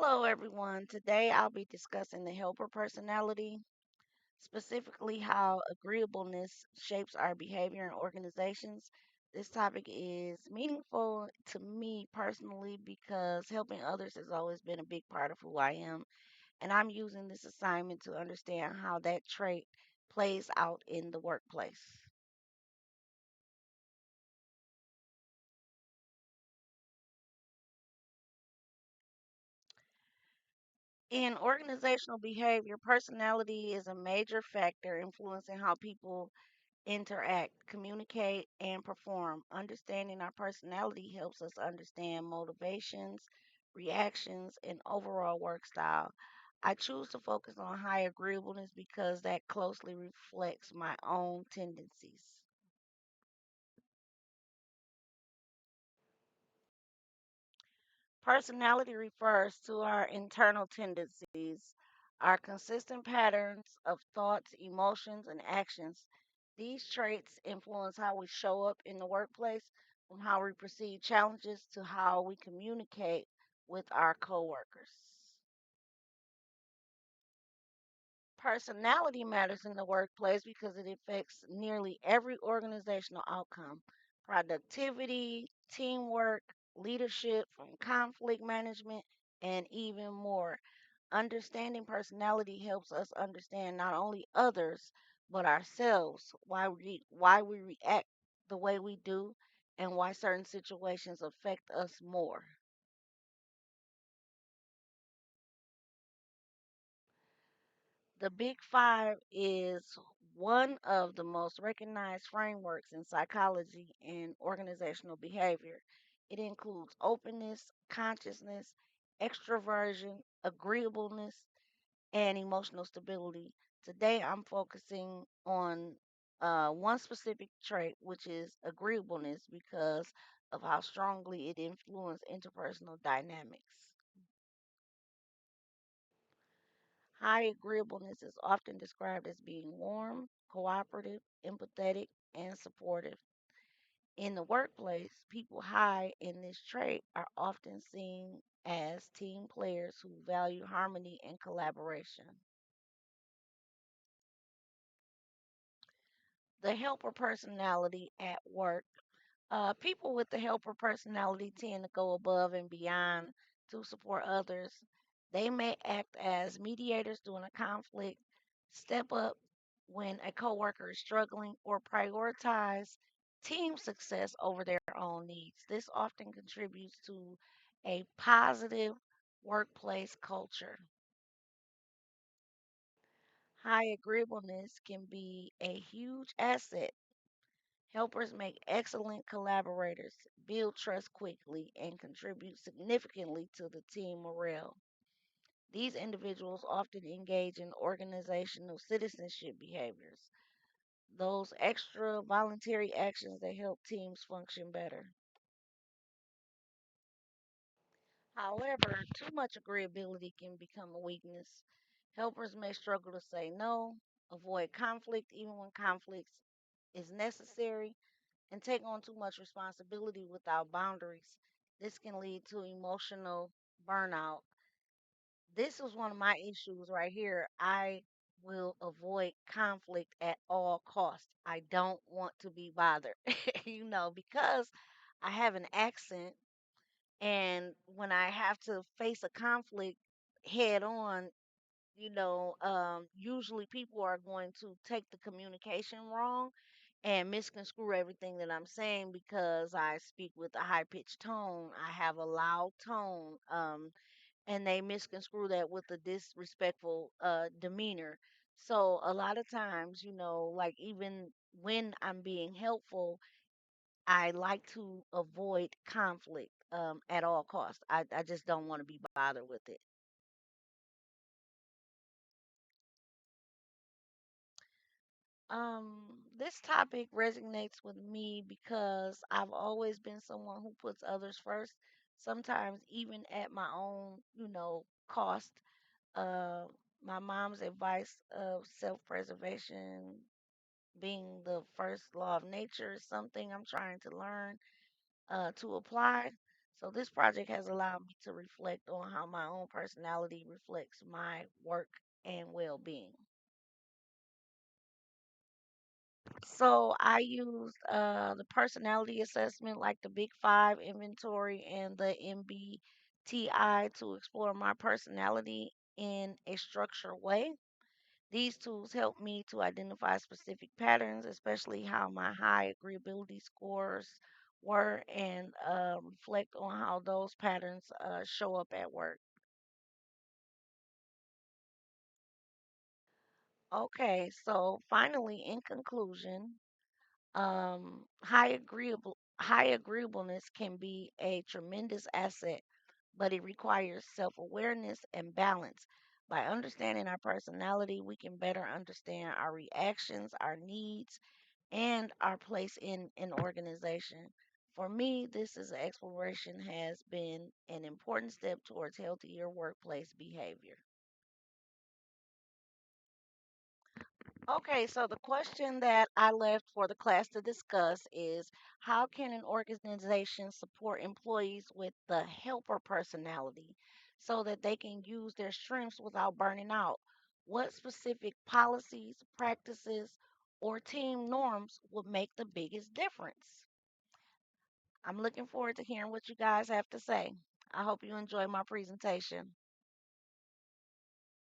Hello, everyone. Today I'll be discussing the helper personality, specifically how agreeableness shapes our behavior in organizations. This topic is meaningful to me personally because helping others has always been a big part of who I am, and I'm using this assignment to understand how that trait plays out in the workplace. In organizational behavior, personality is a major factor influencing how people interact, communicate, and perform. Understanding our personality helps us understand motivations, reactions, and overall work style. I choose to focus on high agreeableness because that closely reflects my own tendencies. Personality refers to our internal tendencies, our consistent patterns of thoughts, emotions, and actions. These traits influence how we show up in the workplace, from how we perceive challenges to how we communicate with our coworkers. Personality matters in the workplace because it affects nearly every organizational outcome: productivity, teamwork, leadership, from conflict management, and even more. Understanding personality helps us understand not only others, but ourselves, why we react the way we do, and why certain situations affect us more. The Big Five is one of the most recognized frameworks in psychology and organizational behavior. It includes openness, consciousness, extroversion, agreeableness, and emotional stability. Today, I'm focusing on one specific trait, which is agreeableness, because of how strongly it influences interpersonal dynamics. High agreeableness is often described as being warm, cooperative, empathetic, and supportive. In the workplace, people high in this trait are often seen as team players who value harmony and collaboration. The helper personality at work. People with the helper personality tend to go above and beyond to support others. They may act as mediators during a conflict, step up when a coworker is struggling, or prioritize team success over their own needs. This often contributes to a positive workplace culture. High agreeableness can be a huge asset. Helpers make excellent collaborators, build trust quickly, and contribute significantly to the team morale. These individuals often engage in organizational citizenship behaviors, those extra voluntary actions that help teams function better. However, too much agreeability can become a weakness. Helpers may struggle to say no, avoid conflict even when conflict is necessary, and take on too much responsibility without boundaries. This can lead to emotional burnout. This is one of my issues right here. I will avoid conflict at all costs. I don't want to be bothered, because I have an accent, and when I have to face a conflict head on, usually people are going to take the communication wrong and misconstrue everything that I'm saying because I speak with a high pitched tone. I have a loud tone, and they misconstrue that with a disrespectful demeanor. So a lot of times, like even when I'm being helpful, I like to avoid conflict at all costs. I just don't want to be bothered with it. This topic resonates with me because I've always been someone who puts others first, sometimes even at my own, cost. Uh, my mom's advice of self-preservation being the first law of nature is something I'm trying to learn to apply. So this project has allowed me to reflect on how my own personality reflects my work and well-being. So I used the personality assessment, like the Big Five inventory and the MBTI, to explore my personality in a structured way. These tools help me to identify specific patterns, especially how my high agreeability scores were, and reflect on how those patterns show up at work. Okay, so finally, in conclusion, high agreeableness can be a tremendous asset, but it requires self-awareness and balance. By understanding our personality, we can better understand our reactions, our needs, and our place in an organization. For me, this is exploration has been an important step towards healthier workplace behavior. Okay, so the question that I left for the class to discuss is, how can an organization support employees with the helper personality so that they can use their strengths without burning out? What specific policies, practices, or team norms would make the biggest difference? I'm looking forward to hearing what you guys have to say. I hope you enjoy my presentation.